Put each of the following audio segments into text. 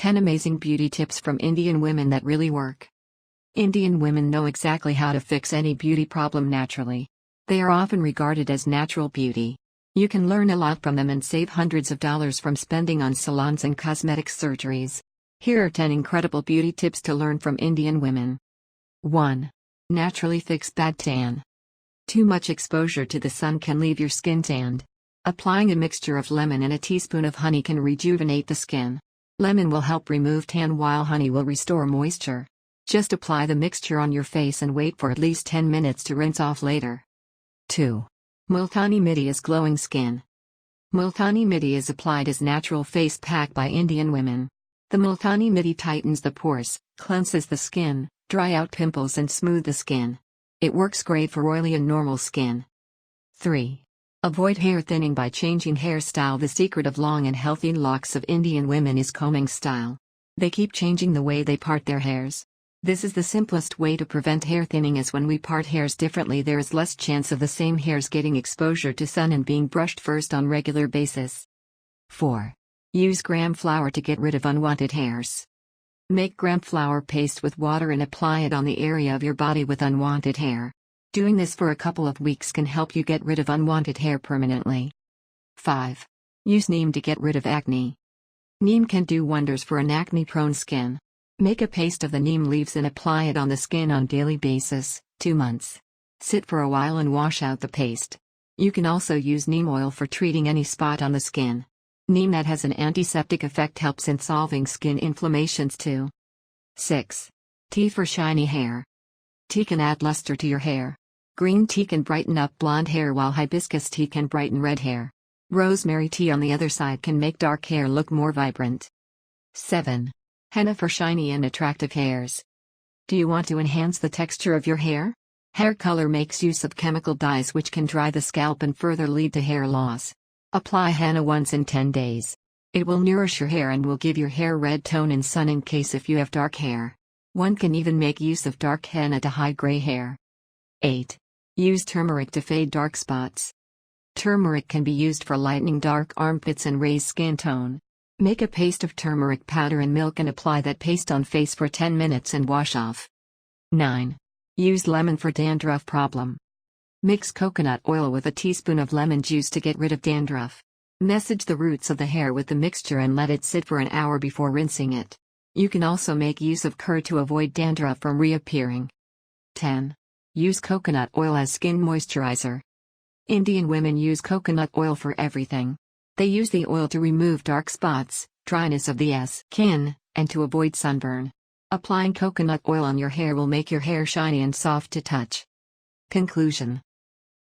10 amazing beauty tips from Indian women that really work. Indian women know exactly how to fix any beauty problem naturally. They are often regarded as natural beauty. You can learn a lot from them and save hundreds of dollars from spending on salons and cosmetic surgeries. Here are 10 incredible beauty tips to learn from Indian women. 1. Naturally fix bad tan. Too much exposure to the sun can leave your skin tanned. Applying a mixture of lemon and a teaspoon of honey can rejuvenate the skin. Lemon will help remove tan while honey will restore moisture. Just apply the mixture on your face and wait for at least 10 minutes to rinse off later. 2. MULTANI MITTI is glowing skin. MULTANI MITTI is applied as natural face pack by Indian women. The MULTANI MITTI tightens the pores, cleanses the skin, dry out pimples and smooth the skin. It works great for oily and normal skin. 3. Avoid hair thinning by changing hairstyle. The secret of long and healthy locks of Indian women is combing style. They keep changing the way they part their hairs. This is the simplest way to prevent hair thinning, as when we part hairs differently there is less chance of the same hairs getting exposure to sun and being brushed first on regular basis. 4. Use gram flour to get rid of unwanted hairs. Make gram flour paste with water and apply it on the area of your body with unwanted hair. Doing this for a couple of weeks can help you get rid of unwanted hair permanently. 5. Use neem to get rid of acne. Neem can do wonders for an acne-prone skin. Make a paste of the neem leaves and apply it on the skin on daily basis, 2 months. Sit for a while and wash out the paste. You can also use neem oil for treating any spot on the skin. Neem that has an antiseptic effect helps in solving skin inflammations too. 6. Tea for shiny hair. Tea can add luster to your hair. Green tea can brighten up blonde hair while hibiscus tea can brighten red hair. Rosemary tea on the other side can make dark hair look more vibrant. 7. Henna for shiny and attractive hairs. Do you want to enhance the texture of your hair? Hair color makes use of chemical dyes which can dry the scalp and further lead to hair loss. Apply henna once in 10 days. It will nourish your hair and will give your hair red tone in sun in case if you have dark hair. One can even make use of dark henna to hide gray hair. 8. Use turmeric to fade dark spots. Turmeric can be used for lightening dark armpits and raise skin tone. Make a paste of turmeric powder and milk and apply that paste on face for 10 minutes and wash off. 9. Use lemon for dandruff problem. Mix coconut oil with a teaspoon of lemon juice to get rid of dandruff. Massage the roots of the hair with the mixture and let it sit for an hour before rinsing it. You can also make use of curd to avoid dandruff from reappearing. 10. Use coconut oil as skin moisturizer. Indian women use coconut oil for everything. They use the oil to remove dark spots, dryness of the skin, and to avoid sunburn. Applying coconut oil on your hair will make your hair shiny and soft to touch. Conclusion.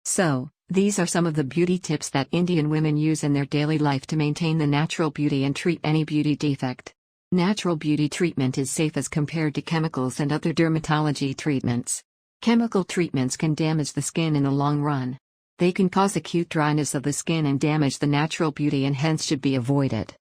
So, these are some of the beauty tips that Indian women use in their daily life to maintain the natural beauty and treat any beauty defect. Natural beauty treatment is safe as compared to chemicals and other dermatology treatments. Chemical treatments can damage the skin in the long run. They can cause acute dryness of the skin and damage the natural beauty and hence should be avoided.